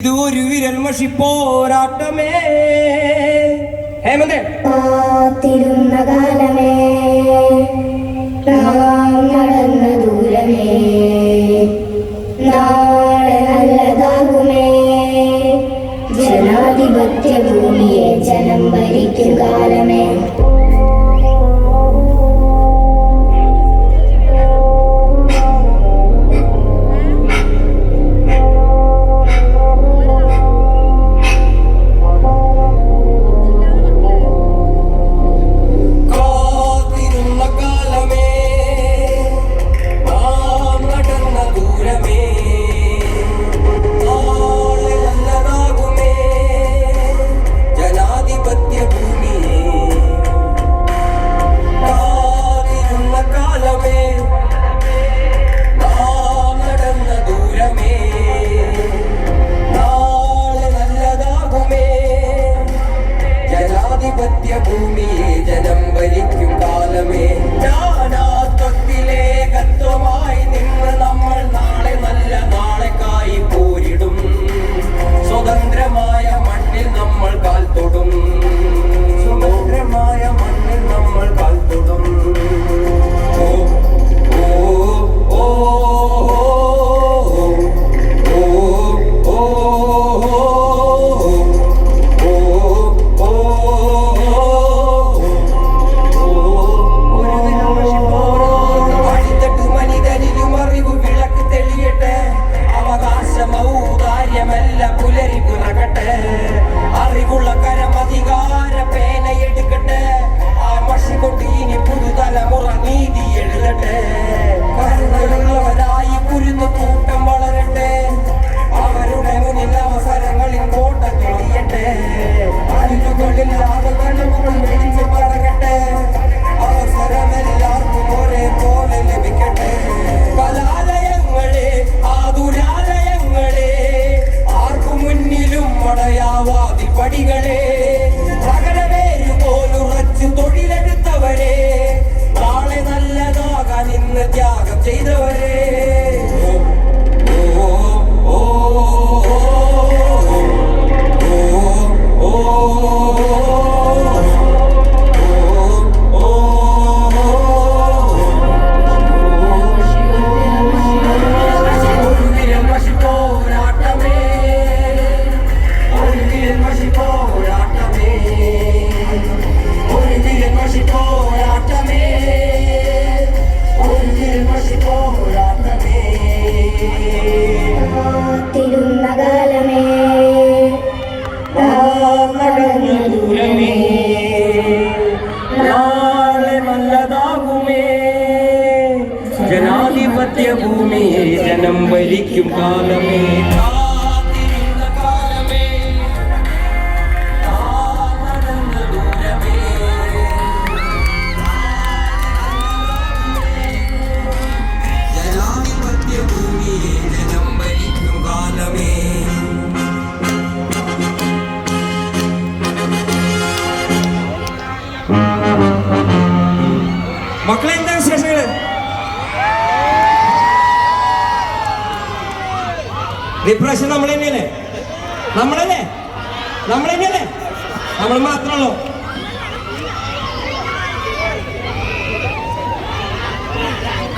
ഇത് ഒരു വിരൽ മഷി പോരാട്ടമേ ഹേമന്തേ കാത്തിരുന്ന കാലമേ നാം നടന്ന ദൂരമേ നാളെ നല്ലതാകുമേ ജനാധിപത്യ ഭൂമിയെ ജനം ഭരിക്കും കാലമേ ഭൂമിയെ ജനം ഭരിക്കും കാലമേ നാനാത്വത്തിലേകത്വമായി നിന്ന് നമ്മൾ നാളെ നല്ല നാളെക്കായി പോരിടും സ്വതന്ത്രമായ മണ്ണിൽ നമ്മൾ കാൽ തൊടും സ്വതന്ത്രമായ മണ്ണിൽ നമ്മൾ കാൽ തൊടും അറിവുള്ള കരമധികാര പേനയെടുക്കട്ടെ ആ മഷി കൊണ്ട് ഇനി പുതുതലമുറ നീതി എഴുതട്ടെ കരുതലുള്ളവരായി കുരുന്ന് കൂട്ടം വളരട്ടെ അവരുടെ മുന്നിൽ അവസരങ്ങളിൽ കോട്ട തെളിയട്ടെ അരുതുകളില്ലാതെ കണ്ണുകൾ വെടിച്ചു പറകട്ടെ അവസരമെല്ലാവർക്കും ഒരേപോലെ ലഭിക്കട്ടെ കലാലയങ്ങളെ ആതുരാലയങ്ങളെ മുന്നിലും മടയാവാതി പടികളെ സകലവേരു പോലുറച്ച് തൊഴിലെടുത്തവരെ നാളെ നല്ലതാകാൻ ഇന്ന് ത്യാഗം ചെയ്തവരെ ജനാധിപത്യ ഭൂമിയെ ജനം ഭരിക്കും കാലമേ ജനാധിപത്യ ഭൂമിയെ ജനം ഭരിക്കും കാലമേ മക്കളെ എന്താ വിശേഷങ്ങള് ഡിപ്രഷൻ നമ്മൾ തന്നെയല്ലേ നമ്മൾ മാത്രമല്ലോ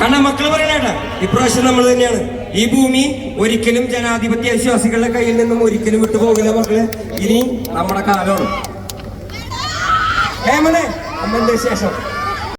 കാരണം മക്കൾ പറയണേട്ടാ ഇപ്രാവശ്യം നമ്മൾ തന്നെയാണ് ഈ ഭൂമി ഒരിക്കലും ജനാധിപത്യ വിശ്വാസികളുടെ കയ്യിൽ നിന്നും ഒരിക്കലും വിട്ടുപോകില്ല മക്കള് ഇനി നമ്മുടെ കാലമാണ് ഹേമനെ അമ്മന്റെ ശേഷം